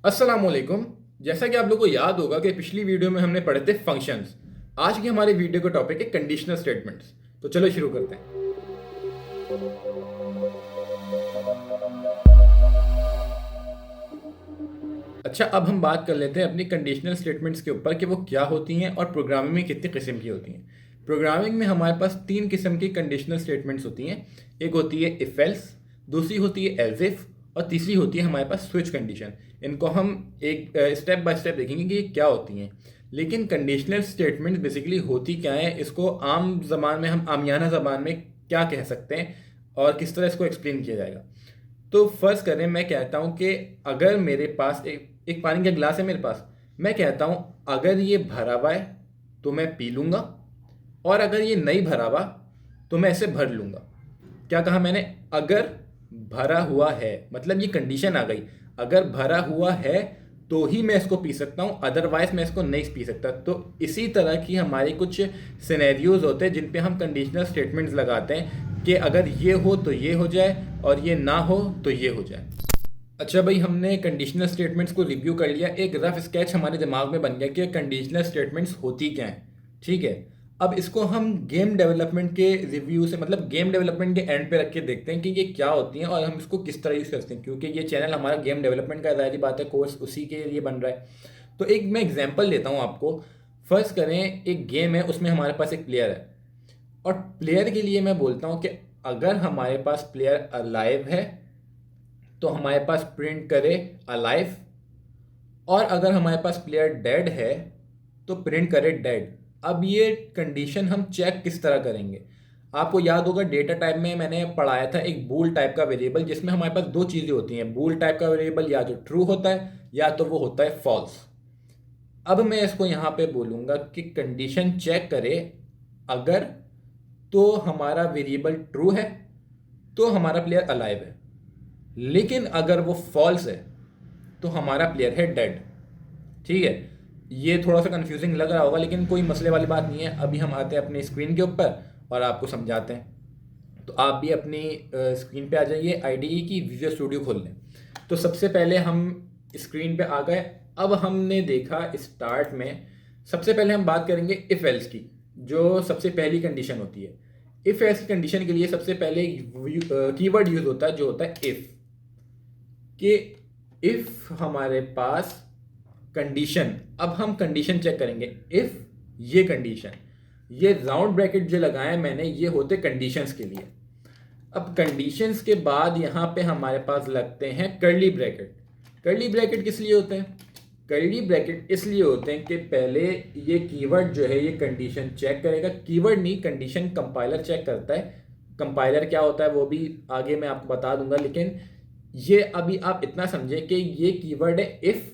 अस्सलामुअलैकुम। जैसा कि आप लोगों को याद होगा कि पिछली वीडियो में हमने पढ़े थे फंक्शंस। आज की हमारी वीडियो का टॉपिक है कंडीशनल स्टेटमेंट्स। तो चलो शुरू करते हैं। अच्छा, अब हम बात कर लेते हैं अपनी कंडीशनल स्टेटमेंट्स के ऊपर कि वो क्या होती हैं और प्रोग्रामिंग में कितनी किस्म की होती हैं। प्रोग्रामिंग में हमारे पास तीन किस्म की कंडीशनल स्टेटमेंट्स होती हैं। एक होती है इफ एल्स, दूसरी होती है एल्स इफ, और तीसरी होती है हमारे पास स्विच कंडीशन। इनको हम एक स्टेप बाय स्टेप देखेंगे कि ये क्या होती हैं। लेकिन कंडीशनल स्टेटमेंट्स बेसिकली होती क्या है, इसको आम जबान में हम आमियाना जबान में क्या कह सकते हैं और किस तरह इसको एक्सप्लेन किया जाएगा। तो फर्ज करें मैं कहता हूँ कि अगर मेरे पास एक पानी का गिलास है मेरे पास, मैं कहता हूँ अगर ये भरा हुआ है तो मैं पी लूँगा, और अगर ये नहीं भरा हुआ तो मैं इसे भर लूँगा। क्या कहा मैंने? अगर भरा हुआ है, मतलब ये कंडीशन आ गई। अगर भरा हुआ है तो ही मैं इसको पी सकता हूँ, अदरवाइज मैं इसको नहीं पी सकता। तो इसी तरह की हमारी कुछ सिनेरियोज होते हैं जिन पे हम कंडीशनल स्टेटमेंट्स लगाते हैं कि अगर ये हो तो ये हो जाए और ये ना हो तो ये हो जाए। अच्छा भाई, हमने कंडीशनल स्टेटमेंट्स को रिव्यू कर लिया, एक रफ स्केच हमारे दिमाग में बन गया कि कंडीशनल स्टेटमेंट्स होती क्या हैं। ठीक है, अब इसको हम गेम डेवलपमेंट के रिव्यू से, मतलब गेम डेवलपमेंट के एंड पे रख के देखते हैं कि ये क्या होती हैं और हम इसको किस तरह यूज़ करते हैं, क्योंकि ये चैनल हमारा गेम डेवलपमेंट का ज़ाहिर बात है कोर्स उसी के लिए बन रहा है। तो एक मैं एग्जाम्पल लेता हूँ आपको। फर्स्ट करें, एक गेम है, उसमें हमारे पास एक प्लेयर है, और प्लेयर के लिए मैं बोलता हूँ कि अगर हमारे पास प्लेयर अलाइव है तो हमारे पास प्रिंट करे अलाइव, और अगर हमारे पास प्लेयर डेड है तो प्रिंट करे डेड। अब ये कंडीशन हम चेक किस तरह करेंगे? आपको याद होगा डेटा टाइप में मैंने पढ़ाया था एक बूल टाइप का वेरिएबल, जिसमें हमारे पास दो चीज़ें होती हैं। बूल टाइप का वेरिएबल या तो ट्रू होता है या तो वो होता है फॉल्स। अब मैं इसको यहाँ पे बोलूँगा कि कंडीशन चेक करे अगर, तो हमारा वेरिएबल ट्रू है तो हमारा प्लेयर अलाइव है, लेकिन अगर वो फॉल्स है तो हमारा प्लेयर है डेड। ठीक है, ये थोड़ा सा कंफ्यूजिंग लग रहा होगा लेकिन कोई मसले वाली बात नहीं है। अभी हम आते हैं अपनी स्क्रीन के ऊपर और आपको समझाते हैं। तो आप भी अपनी स्क्रीन पे आ जाइए, आईडीई की विजुअल स्टूडियो खोल लें। तो सबसे पहले हम स्क्रीन पे आ गए। अब हमने देखा स्टार्ट में, सबसे पहले हम बात करेंगे इफ एल्स की, जो सबसे पहली कंडीशन होती है। इफ एल्स की कंडीशन के लिए सबसे पहले कीवर्ड यूज होता है जो होता है इफ, कि इफ हमारे पास कंडीशन, अब हम कंडीशन चेक करेंगे। इफ ये कंडीशन, ये राउंड ब्रैकेट जो लगाए मैंने, ये होते कंडीशंस के लिए। अब कंडीशंस के बाद यहाँ पे हमारे पास लगते हैं कर्ली ब्रैकेट। कर्ली ब्रैकेट किस लिए होते हैं? कर्ली ब्रैकेट इसलिए होते हैं कि पहले ये कीवर्ड जो है ये कंडीशन चेक करेगा। कीवर्ड नहीं, कंडीशन कंपाइलर चेक करता है। कंपाइलर क्या होता है वो भी आगे मैं आपको बता दूंगा, लेकिन ये अभी आप इतना समझें कि ये कीवर्ड है इफ,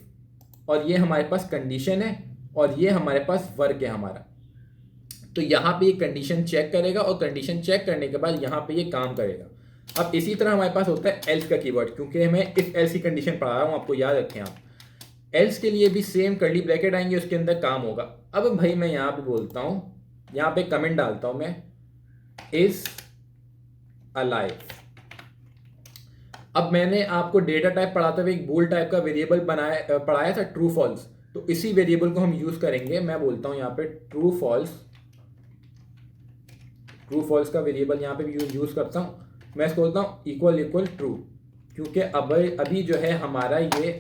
और ये हमारे पास कंडीशन है, और ये हमारे पास वर्क है हमारा। तो यहाँ पे ये कंडीशन चेक करेगा और कंडीशन चेक करने के बाद यहाँ पे ये काम करेगा। अब इसी तरह हमारे पास होता है एल्स का कीवर्ड, क्योंकि मैं इफ एल्स की कंडीशन पढ़ा रहा हूँ, आपको याद रखें आप। एल्स के लिए भी सेम कर्ली ब्रैकेट आएंगे, उसके अंदर काम होगा। अब भाई मैं यहाँ पे बोलता हूँ, यहाँ पे कमेंट डालता हूँ मैं, इज अलाइव। अब मैंने आपको डेटा टाइप पढ़ाते हुए एक बूल टाइप का वेरिएबल पढ़ाया था ट्रू फॉल्स, तो इसी वेरिएबल को हम यूज करेंगे। मैं बोलता हूं यहाँ पे ट्रू फॉल्स, ट्रू फॉल्स का वेरिएबल यहाँ पे यूज करता हूँ। मैं इसको बोलता हूँ इक्वल इक्वल ट्रू, क्योंकि अब अभी जो है हमारा ये,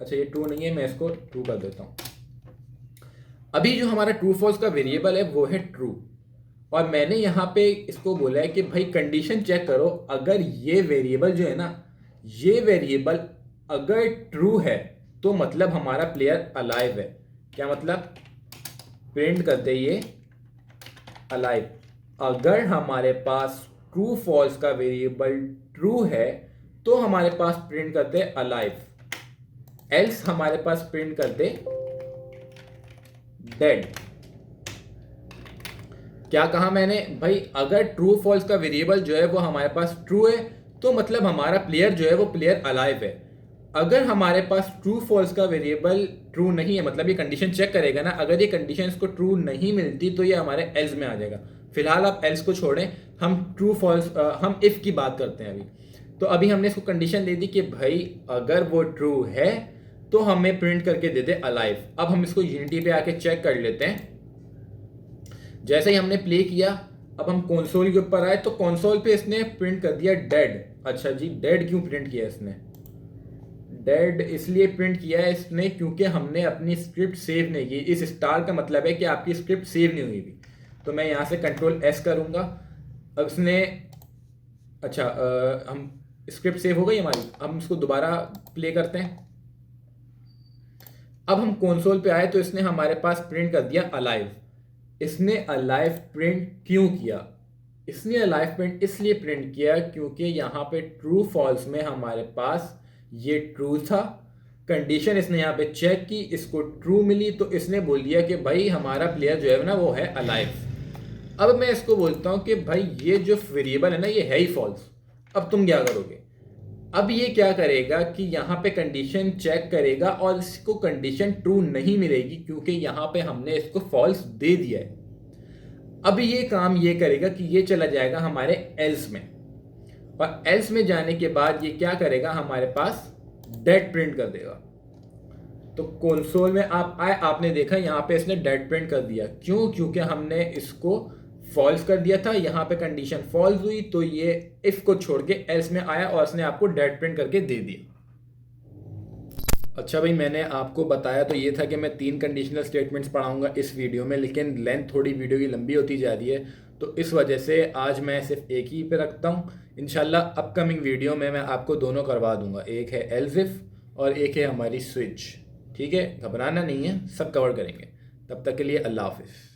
अच्छा ये ट्रू नहीं है, मैं इसको ट्रू कर देता हूँ। अभी जो हमारा ट्रू फॉल्स का वेरिएबल है वो है ट्रू, और मैंने यहाँ पे इसको बोला है कि भाई कंडीशन चेक करो, अगर ये वेरिएबल जो है ना, ये वेरिएबल अगर ट्रू है तो मतलब हमारा प्लेयर अलाइव है। क्या मतलब? प्रिंट करते ये अलाइव। अगर हमारे पास ट्रू फॉल्स का वेरिएबल ट्रू है तो हमारे पास प्रिंट करते अलाइव, एल्स हमारे पास प्रिंट करते डेड। क्या कहा मैंने भाई? अगर ट्रू फॉल्स का वेरिएबल जो है वो हमारे पास ट्रू है तो मतलब हमारा प्लेयर जो है वो प्लेयर अलाइव है। अगर हमारे पास ट्रू फॉल्स का वेरिएबल ट्रू नहीं है, मतलब ये कंडीशन चेक करेगा ना, अगर ये कंडीशन इसको ट्रू नहीं मिलती तो ये हमारे एल्स में आ जाएगा। फिलहाल आप एल्स को छोड़ें, हम ट्रू फॉल्स, हम इफ की बात करते हैं अभी। तो अभी हमने इसको कंडीशन दे दी कि भाई अगर वो ट्रू है तो हमें प्रिंट करके दे दे अलाइव। अब हम इसको यूनिटी पे आके चेक कर लेते हैं। जैसे ही हमने प्ले किया, अब हम कंसोल के ऊपर आए तो कंसोल पे इसने प्रिंट कर दिया डेड। अच्छा जी, डेड क्यों प्रिंट किया इसने? डेड इसलिए प्रिंट किया है इसने क्योंकि हमने अपनी स्क्रिप्ट सेव नहीं की। इस स्टार का मतलब है कि आपकी स्क्रिप्ट सेव नहीं हुई थी। तो मैं यहाँ से कंट्रोल एस करूँगा। अब इसने अच्छा हम स्क्रिप्ट सेव हो गई हमारी। हम इसको दोबारा प्ले करते हैं। अब हम कंसोल पे आए तो इसने हमारे पास प्रिंट कर दिया अलाइव। इसने अलाइव प्रिंट क्यों किया? इसने अलाइव प्रिंट इसलिए प्रिंट किया क्योंकि यहाँ पे ट्रू फॉल्स में हमारे पास ये ट्रू था। कंडीशन इसने यहाँ पे चेक की, इसको ट्रू मिली, तो इसने बोल दिया कि भाई हमारा प्लेयर जो है ना वो है अलाइव। अब मैं इसको बोलता हूँ कि भाई ये जो वेरिएबल है ना ये है ही फॉल्स। अब तुम क्या करोगे? अब ये क्या करेगा कि यहाँ पे कंडीशन चेक करेगा और इसको कंडीशन ट्रू नहीं मिलेगी क्योंकि यहाँ पे हमने इसको फॉल्स दे दिया है। अब ये काम ये करेगा कि ये चला जाएगा हमारे एल्स में, और एल्स में जाने के बाद ये क्या करेगा, हमारे पास डेड प्रिंट कर देगा। तो कंसोल में आप आए, आपने देखा यहाँ पे इसने डेड प्रिंट कर दिया। क्यों? क्योंकि हमने इसको फॉल्स कर दिया था। यहाँ पे कंडीशन फॉल्स हुई तो ये इफ को छोड़ के एल्स में आया और इसने आपको डेड प्रिंट करके दे दिया। अच्छा भाई, मैंने आपको बताया तो ये था कि मैं 3 कंडीशनल स्टेटमेंट्स पढ़ाऊंगा इस वीडियो में, लेकिन लेंथ थोड़ी वीडियो की लंबी होती जा रही है, तो इस वजह से आज मैं सिर्फ एक ही पे रखता हूँ। इंशाल्लाह अपकमिंग वीडियो में मैं आपको दोनों करवा दूंगा, एक है एल्स इफ और एक है हमारी स्विच। ठीक है, घबराना नहीं है, सब कवर करेंगे। तब तक के लिए अल्लाह हाफिज़।